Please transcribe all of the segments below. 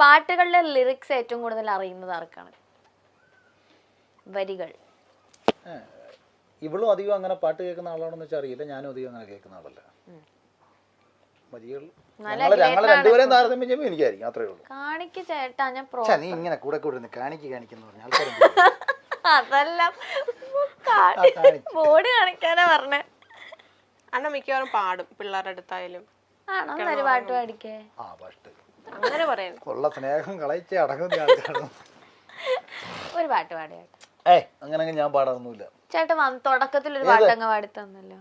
പാട്ടുകളിലെ lyrics ഏറ്റവും കൂടുതൽ അറിയുന്നത് ആർക്കാണ്? വരികൾ. ഇവളും അധികം അങ്ങനെ പാട്ട് കേൾക്കുന്ന ആളാണെന്ന് വെച്ചാൽ അറിയില്ല. ഞാനും അധികം അങ്ങനെ കേൾക്കുന്ന ആളല്ല. വരികൾ ഞങ്ങൾ രണ്ടുപേരും താരതമ്യം ചെയ്യുമ്പോൾ എനിക്കായിരിക്കും. അത്രേ ഉള്ളൂ. കാണിക്ക് ചേട്ടാ, ഞാൻ നീ ഇങ്ങനെ കൂടെ കൂടെ കാണിക്കുന്ന പറഞ്ഞ ആൾക്കാർ അതല്ല ബോർഡ് കാണിക്കാനാ പറഞ്ഞേ. അണ്ണ മിക്കവാറും പാടും പിള്ളേരുടെ അടുത്തായാലും. ആണോ? ഒരു പാട്ട് പാടിക്കേ. അങ്ങനെ പറയാൻ ഉള്ള സ്നേഹം കളയിച്ച് അടങ്ങുന്ന ആൾക്കാരാണ്. ഒരു പാട്ട് പാടിയാട്ടെ. അങ്ങനെ ഞാൻ പാടാറൊന്നുമില്ല. ചേട്ടൻ തുടക്കത്തിൽ ഒരു പാട്ടങ്ങ് പാടി തന്നല്ലോ.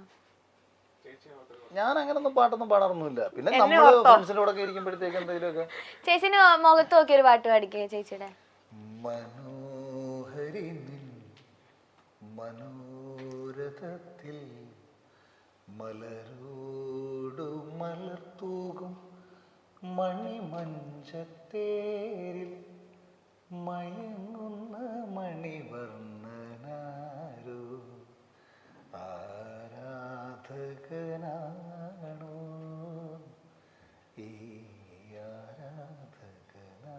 ഞാൻ അങ്ങനൊന്നും പാട്ടൊന്നും പാടാറൊന്നുമില്ല. പിന്നെ നമ്മള് ഫ്രണ്ട്സിന്റെ കൂടെ ഇരിക്കുമ്പോഴത്തേക്ക് എന്തെങ്കിലുമൊക്കെ. ചേച്ചിന് മുഖത്ത് നോക്കി ഒരു പാട്ട് പാടിക്കേ ചേച്ചിയുടെ. മനോഹരി മനോരഥത്തിൽ മലരോടു മലർത്തൂകും മണിമഞ്ചത്തേരിൽ മയങ്ങുന്ന മണിവർണ്ണനാരോ ആരാധകനാണോ ഈ ആരാധകനാണോ.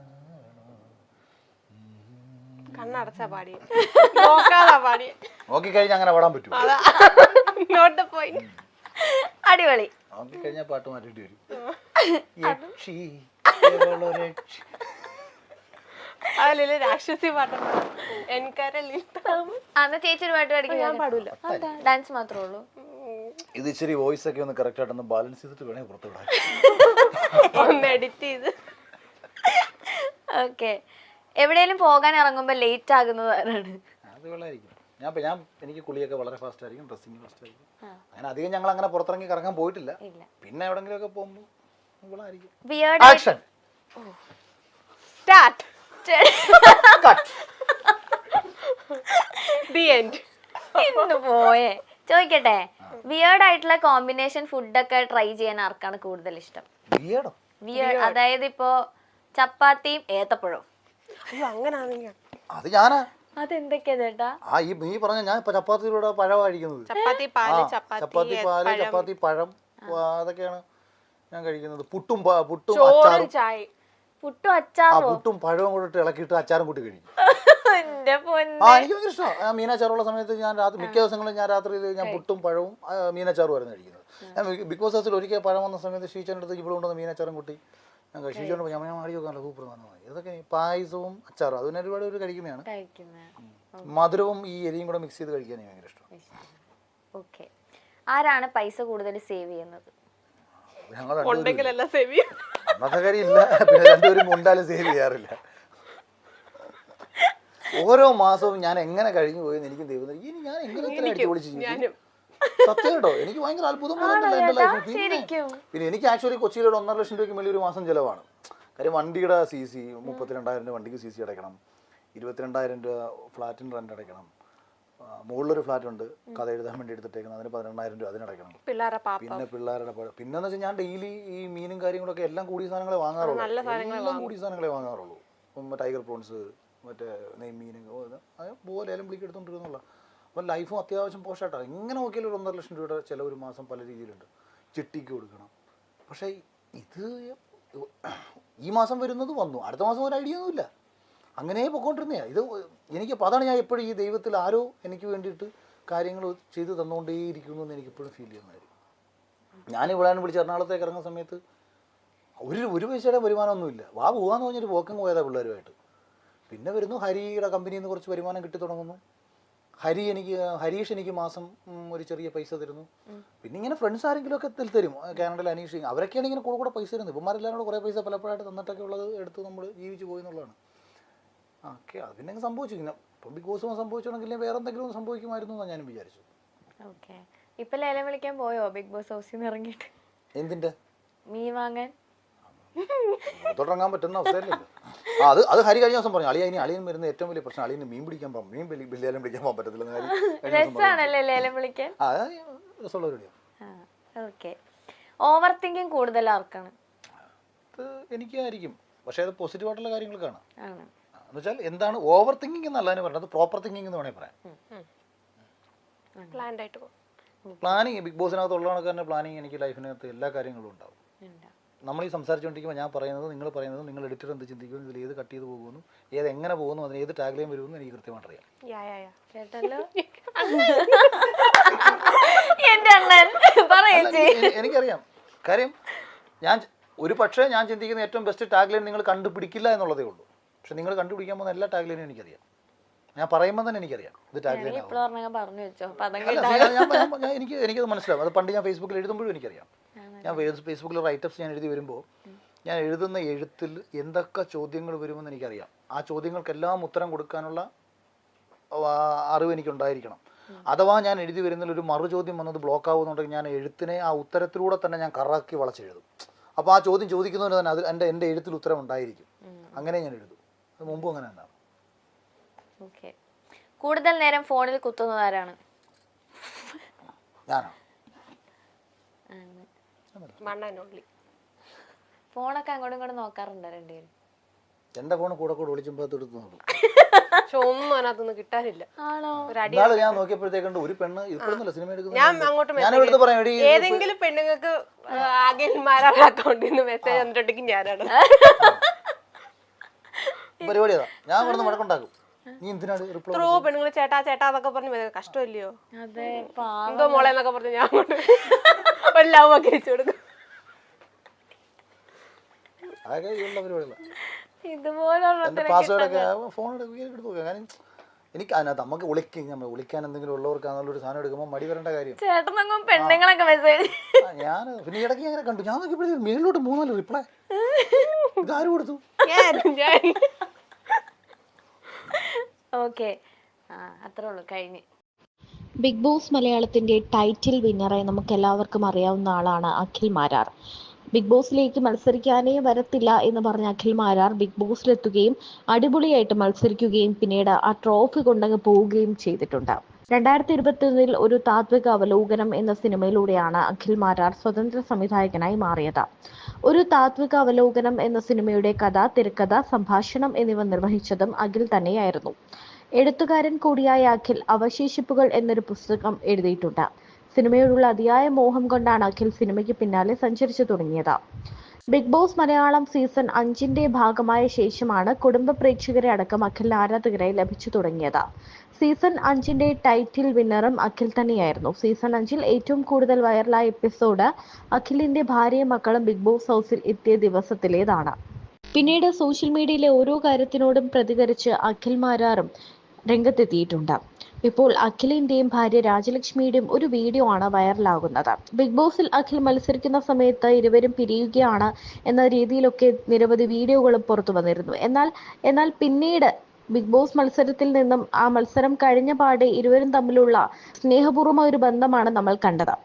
കണ്ണടച്ചാ പാടിയ നോക്കാതാ പാടിയ നോക്കിക്കഴിഞ്ഞാൽ അങ്ങനെ പാടാൻ പറ്റും. അടിപൊളി. നോക്കിക്കഴിഞ്ഞാൽ പാട്ട് മാറ്റിട്ട് വരും. അതിലെ രാക്ഷസി പാട്ടാണ്. അന്ന് ചേച്ചി ഒരു പാട്ട് പാടിക്കാൻ ഞാൻ പാടൂല. ഡാൻസ് മാത്രമേ ഉള്ളൂ. ഇത് ഇച്ചിരി വോയിസ് ഒക്കെ ഒന്ന് കറക്റ്റ് ആയിട്ടൊന്ന് ബാലൻസ് ചെയ്തിട്ട് വേണേ പുറത്തുവിടാൻ. എഡിറ്റ് ചെയ്ത്. ഓക്കെ. എവിടെയെങ്കിലും പോകാൻ ഇറങ്ങുമ്പോ ലേറ്റ് ആകുന്നത് ആരാണ്? അത് വെള്ളമായിരിക്കും. ഞാൻ എനിക്ക് കുളിയൊക്കെ വളരെ ഫാസ്റ്റ് ആയിരിക്കും. ഡ്രസ്സിങ് ഫാസ്റ്റ് ആയിരിക്കും. അങ്ങനെ അധികം ഞങ്ങൾ അങ്ങനെ പുറത്തിറങ്ങി കറങ്ങാൻ പോയിട്ടില്ല. പിന്നെ എവിടെങ്കിലും ഒക്കെ പോകുമ്പോൾ ഇവളായിരിക്കും. Action start. The end. ഇന്ന് പോയേ. ചോദിക്കട്ടെ, വിയേർഡ് ആയിട്ടുള്ള കോമ്പിനേഷൻ ഫുഡൊക്കെ ട്രൈ ചെയ്യാൻ ആർക്കാണ് കൂടുതൽ ഇഷ്ടം? വിയേർഡ് അതായത് ഇപ്പോ ചപ്പാത്തിയും ഏത്തപ്പഴവും. അത് ഞാനാ. അതെന്തൊക്കെയാ ചേട്ടാ? നീ പറഞ്ഞ ഞാൻ ഇപ്പൊ ചപ്പാത്തിയിലൂടെ പഴം കഴിക്കുന്നത്. ചപ്പാത്തി പാല്, ചപ്പാത്തി പഴം, അതൊക്കെയാണ് ഞാൻ കഴിക്കുന്നത്. പുട്ടും ചോറും ചായ. പുട്ടും പഴവും കൂടെ ഇളക്കിയിട്ട് അച്ചാറും കൂട്ടി കഴിക്കും. എനിക്ക് ഭയങ്കര ഇഷ്ടമാണ്. മീനാച്ചാറുള്ള സമയത്ത് ഞാൻ മിക്ക ദിവസങ്ങളും ഞാൻ രാത്രിയിൽ ഞാൻ പുട്ടും പഴവും മീനാച്ചാറുമായിരുന്നു കഴിക്കുന്നത്. ഞാൻ ബിഗ് ബോസ് ഹൗസിൽ ഒരിക്കൽ പഴം വന്ന സമയത്ത് ഷീച്ചൻ്റെ അടുത്ത് ഇവിടെ കൊണ്ടുവന്ന് മീനാച്ചാറും കൂട്ടി ഞാൻ ഷീച്ചോണ്ട് ഞാൻ ആടി നോക്കാനല്ലോ സൂപ്പർ നന്നായി. ഇതൊക്കെ പായസവും അച്ചാറും അതിന് ഒരുപാട് ഒരു കഴിക്കുന്നതാണ്. മധുരവും ഈ എരിയും കൂടെ മിക്സ് ചെയ്ത് കഴിക്കാൻ ഭയങ്കര ഇഷ്ടമാണ്. ഓക്കെ. ആരാണ് പൈസ കൂടുതൽ സേവ് ചെയ്യുന്നത്? അന്നത്തെ കാര്യം ഇല്ല. പിന്നെ രണ്ടുപേരും മുണ്ടാലും സേവ് ചെയ്യാറില്ല. ഓരോ മാസവും ഞാൻ എങ്ങനെ കഴിഞ്ഞു പോയെന്ന് എനിക്കും ദൈവം ഇനി ഞാൻ എങ്ങനെ അടിപൊളിച്ച് ജീവിക്കും. സത്യം കേട്ടോ, എനിക്ക് ഭയങ്കര അത്ഭുതം തോന്നുന്നില്ല എൻ്റെ ലൈഫിൽ. പിന്നെ എനിക്ക് ആക്ച്വലി കൊച്ചിയിലൂടെ 1.5 ലക്ഷം രൂപയ്ക്ക് മേളിൽ ഒരു മാസം ചിലവാണ്. കാര്യം വണ്ടിയുടെ CC 32,000 രൂപ വണ്ടിക്ക് CC അടയ്ക്കണം, 22,000 രൂപ ഫ്ലാറ്റിന് റെന്റ് അടയ്ക്കണം, മുകളിലൊരു ഫ്ലാറ്റ് ഉണ്ട് കഥ എഴുതാൻ വേണ്ടി എടുത്തിട്ടേക്കുന്നത്, അതിന് 18,000 രൂപ അതിനടയ്ക്കണം. പിന്നെ പിള്ളേരുടെ പിന്നെന്ന് വെച്ചാൽ ഞാൻ ഡെയിലി ഈ മീനും കാര്യങ്ങളൊക്കെ എല്ലാം കൂടിയ സാധനങ്ങളെ വാങ്ങാറുള്ളൂ. എല്ലാം കൂടിയ സാധനങ്ങളെ വാങ്ങാറുള്ളൂ. ടൈഗർ പ്രോൺസ്, മറ്റേ നെയ്മീൻ, അതുപോലെ ഏലം വിളിക്ക് എടുത്തോണ്ടിരുന്നുള്ള. അപ്പം ലൈഫും അത്യാവശ്യം പോഷായിട്ടാണ്. ഇങ്ങനെ നോക്കിയാൽ ഒരു 1.5 ലക്ഷം രൂപയുടെ ചില ഒരു മാസം പല രീതിയിലുണ്ട്. ചിട്ടിക്ക് കൊടുക്കണം. പക്ഷേ ഇത് ഈ മാസം വരുന്നത് വന്നു, അടുത്ത മാസം ഒരു ഐഡിയ ഒന്നുമില്ല, അങ്ങനെ പൊക്കോണ്ടിരുന്നേ. ഇത് എനിക്ക് അതാണ് ഞാൻ എപ്പോഴും ഈ ദൈവത്തിൽ ആരോ എനിക്ക് വേണ്ടിയിട്ട് കാര്യങ്ങൾ ചെയ്ത് തന്നുകൊണ്ടേയിരിക്കുന്നു എന്ന് എനിക്കെപ്പോഴും ഫീൽ ചെയ്യുന്ന കാര്യം. ഞാൻ ഇവിടെ വിളിച്ച് എറണാകുളത്തേക്ക് ഇറങ്ങുന്ന സമയത്ത് ഒരു പൈസയുടെ വരുമാനമൊന്നുമില്ല. പോകാന്ന് പറഞ്ഞൊരു പോക്കും പോയതാ പിള്ളേരുമായിട്ട്. പിന്നെ വരുന്നു ഹരിയുടെ കമ്പനിയിൽ നിന്ന് കുറച്ച് വരുമാനം കിട്ടി തുടങ്ങുന്നു. ഹരീഷ് എനിക്ക് മാസം ഒരു ചെറിയ പൈസ തരുന്നു. പിന്നെ ഇങ്ങനെ ഫ്രണ്ട്സ് ആരെങ്കിലും ഒക്കെ തരും. കാനഡയിൽ അനീഷ്, അവരൊക്കെയാണ് ഇങ്ങനെ കൂടെ പൈസ തരുന്നത്. ഇവന്മാരെല്ലാം കൂടെ കുറേ പൈസ പലപ്പോഴായിട്ട് തന്നിട്ടൊക്കെ ഉള്ളത് എടുത്ത് നമ്മൾ ജീവിച്ച് പോയി എന്നുള്ളതാണ്. ഓക്കെ, അത് പിന്നെ സംഭവിച്ചു. ഇങ്ങനെ ഇപ്പം ബിഗ് ബോസ് സംഭവിച്ചിട്ടുണ്ടെങ്കിൽ വേറെ എന്തെങ്കിലും സംഭവിക്കുമായിരുന്നു എന്നാണ് ഞാനും വിചാരിച്ചു. ഓക്കെ. ഇപ്പൊ ലേലം വിളിക്കാൻ പോയോ ബിഗ് ബോസ് ഹൗസിൽ നിന്ന് ഇറങ്ങിയിട്ട്? എന്തിന്റെ മീൻ വാങ്ങാൻ തുടങ്ങാൻ പറ്റുന്ന അവസ്ഥയല്ലല്ലോ. അത് ഹരി കഴിഞ്ഞ ദിവസം പറഞ്ഞു, അളിയൻ വരുന്ന ഏറ്റവും വലിയ പ്രശ്നം അളിയന് മീൻ പിടിക്കാൻ പോകാം, ലേലം പിടിക്കാൻ പോകാൻ പറ്റത്തില്ല. ഓവർ തിങ്കിങ് കൂടുതൽ ആർക്കാണ്? എനിക്കായിരിക്കും. പക്ഷെ അത് പോസിറ്റീവ് ആയിട്ടുള്ള കാര്യങ്ങൾക്കാണ്. എന്ന് വെച്ചാൽ എന്താണ് ഓവർ തിങ്കിങ് എന്നല്ല പറഞ്ഞത്, പ്രോപ്പർ തിങ്കിങ് എന്ന് വേണേൽ പറയാം. പ്ലാനിങ് ബിഗ് ബോസിനകത്ത് ഉള്ള കണക്ക് തന്നെ പ്ലാനിങ് എനിക്ക് ലൈഫിനകത്ത് എല്ലാ കാര്യങ്ങളും ഉണ്ടാവും. നമ്മൾ ഈ സംസാരിച്ചുകൊണ്ടിരിക്കുമ്പോൾ ഞാൻ പറയുന്നത് നിങ്ങൾ എഡിറ്റർ എന്ത് ചിന്തിക്കുന്നു, ഇതിൽ ഏത് കട്ട് ചെയ്ത് പോകുന്നു, ഏത് എങ്ങനെ പോകുന്നു, അതിന് ഏത് ടാഗ് ലൈൻ വരുമെന്ന് എനിക്ക് കൃത്യമായിട്ട് അറിയാം. കേട്ടല്ലോ എന്റെ അണ്ണൻ പറയേ. എനിക്കറിയാം. കാര്യം ഒരു പക്ഷേ ഞാൻ ചിന്തിക്കുന്ന ഏറ്റവും ബെസ്റ്റ് ടാഗ് ലൈൻ നിങ്ങൾ കണ്ടുപിടിക്കില്ല എന്നുള്ളതേ ഉള്ളൂ. പക്ഷെ നിങ്ങൾ കണ്ടുപിടിക്കാൻ പോകുന്ന എല്ലാ ടാഗ് ലൈനും എനിക്കറിയാം. ഞാൻ പറയുമ്പോൾ തന്നെ എനിക്കറിയാം ഇത് ടാഗ് ലൈൻ. എനിക്കത് മനസ്സിലാവും. അത് പണ്ട് ഞാൻ ഫേസ്ബുക്കിൽ എഴുതുമ്പോഴും എനിക്കറിയാം. ഞാൻ ഫേസ്ബുക്കിൽ റൈറ്റപ്സ് ഞാൻ എഴുതി വരുമ്പോൾ ഞാൻ എഴുതുന്ന എഴുത്തിൽ എന്തൊക്കെ ചോദ്യങ്ങൾ വരുമെന്ന് എനിക്കറിയാം. ആ ചോദ്യങ്ങൾക്കെല്ലാം ഉത്തരം കൊടുക്കാനുള്ള അറിവ് എനിക്കുണ്ടായിരിക്കണം. അഥവാ ഞാൻ എഴുതി വരുന്നതിൽ ഒരു മറുചോദ്യം വന്നത് ബ്ലോക്ക് ആവുന്നുണ്ടെങ്കിൽ ഞാൻ എഴുത്തിനെ ആ ഉത്തരത്തിലൂടെ തന്നെ ഞാൻ കറക്കി വളച്ചെഴുതും. അപ്പോൾ ആ ചോദ്യം ചോദിക്കുന്നതിന് തന്നെ അത് എൻ്റെ എഴുത്തിൽ ഉത്തരം ഉണ്ടായിരിക്കും. അങ്ങനെ ഞാൻ എഴുതും. അത് മുമ്പും അങ്ങനെ തന്നെയാണ്. കൂടുതൽ നേരം ഫോണിൽ കുത്തുന്നത് ആരാണ്? ഞാനോ? ഫോണൊക്കെ അങ്ങോട്ടും ഇങ്ങോട്ടും നോക്കാറുണ്ട് രണ്ടുപേരും? എന്റെ ഫോൺ കൂടെ വിളിച്ചുമ്പോ എടുത്ത് നോക്കും. പക്ഷെ ഒന്നും അതിനകത്തൊന്നും കിട്ടാനില്ല. ഞാൻ നോക്കിയപ്പോഴത്തേക്കുണ്ട് ഒരു പെണ്ണ് ഇപ്പോഴൊന്നുമില്ല സിനിമ എടുക്കുന്നത്. ഏതെങ്കിലും പെണ്ണുങ്ങൾക്ക് ആകെമാരുടെ അക്കൗണ്ടിൽ നിന്ന് മെസ്സേജ് വന്നിട്ടുണ്ടെങ്കിൽ ഞാനാണ് പരിപാടി. അതാ ഞാൻ കൊടുത്ത് മഴക്കുണ്ടാക്കും. നീ എന്തിനാണ് എത്രയോ പെണ്ണുങ്ങൾ ചേട്ടാ ചേട്ടാ എന്നൊക്കെ പറഞ്ഞു കഷ്ടമല്ലയോ എന്തോ മോളെ എന്നൊക്കെ പറഞ്ഞു ഞാൻ ഒരു ലവ് ഒക്കെ വെച്ചു കൊടുക്കും. എനിക്ക് അതിനകത്ത് നമുക്ക് വിളിക്കാൻ എന്തെങ്കിലും ഉള്ളവർക്ക് ഒരു സാധനം എടുക്കുമ്പോൾ മടി വരേണ്ട കാര്യം. ഞാൻ പിന്നെ ഇടയ്ക്ക് അങ്ങനെ കണ്ടു. ഞാൻ നോക്കിയപ്പോഴത്തേക്ക് മേളിലോട്ട് 3-4 റിപ്ലൈ. ഇതാര് കൊടുത്തു? ബിഗ് ബോസ് മലയാളത്തിന്റെ ടൈറ്റിൽ വിന്നറെ നമുക്ക് എല്ലാവർക്കും അറിയാവുന്ന ആളാണ് അഖിൽ മാരാർ. ബിഗ് ബോസിലേക്ക് മത്സരിക്കാനേ വരത്തില്ല എന്ന് പറഞ്ഞ അഖിൽ മാരാർ ബിഗ് ബോസിലെത്തുകയും അടിപൊളിയായിട്ട് മത്സരിക്കുകയും പിന്നീട് ആ ട്രോഫി കൊണ്ടങ്ങ് പോവുകയും ചെയ്തിട്ടുണ്ട്. 2021 ഒരു താത്വിക അവലോകനം എന്ന സിനിമയിലൂടെയാണ് അഖിൽ മാരാർ സ്വതന്ത്ര സംവിധായകനായി മാറിയത്. ഒരു താത്വിക അവലോകനം എന്ന സിനിമയുടെ കഥ, തിരക്കഥ, സംഭാഷണം എന്നിവ നിർവഹിച്ചതും അഖിൽ തന്നെയായിരുന്നു. എഴുത്തുകാരൻ കൂടിയായ അഖിൽ അവശേഷിപ്പുകൾ എന്നൊരു പുസ്തകം എഴുതിയിട്ടുണ്ട്. സിനിമയോടുള്ള അതിയായ മോഹം കൊണ്ടാണ് അഖിൽ സിനിമയ്ക്ക് പിന്നാലെ സഞ്ചരിച്ചു തുടങ്ങിയത്. ബിഗ് ബോസ് മലയാളം സീസൺ 5 ഭാഗമായ ശേഷമാണ് കുടുംബ പ്രേക്ഷകരെ അടക്കം അഖിൽ ആരാധകരായി ലഭിച്ചു തുടങ്ങിയത്. സീസൺ 5 ടൈറ്റിൽ വിന്നറും അഖിൽ തന്നെയായിരുന്നു. സീസൺ 5 ഏറ്റവും കൂടുതൽ വൈറലായ എപ്പിസോഡ് അഖിലിന്റെ ഭാര്യയും മക്കളും ബിഗ് ബോസ് ഹൗസിൽ എത്തിയ ദിവസത്തിലേതാണ്. പിന്നീട് സോഷ്യൽ മീഡിയയിലെ ഓരോ കാര്യത്തിനോടും പ്രതികരിച്ച് അഖിൽ മാരാറും രംഗത്തെത്തിയിട്ടുണ്ട്. ഇപ്പോൾ അഖിലിന്റെയും ഭാര്യ രാജലക്ഷ്മിയുടെയും ഒരു വീഡിയോ ആണ് വൈറലാകുന്നത്. ബിഗ് ബോസിൽ അഖിൽ മത്സരിക്കുന്ന സമയത്ത് ഇരുവരും പിരിയുകയാണ് എന്ന രീതിയിലൊക്കെ നിരവധി വീഡിയോകളും പുറത്തു വന്നിരുന്നു. എന്നാൽ പിന്നീട് ബിഗ് ബോസ് മത്സരത്തിൽ നിന്നും ആ മത്സരം കഴിഞ്ഞ പാടെ ഇരുവരും തമ്മിലുള്ള സ്നേഹപൂർവ്വമായ ഒരു ബന്ധമാണ് നമ്മൾ കണ്ടത്.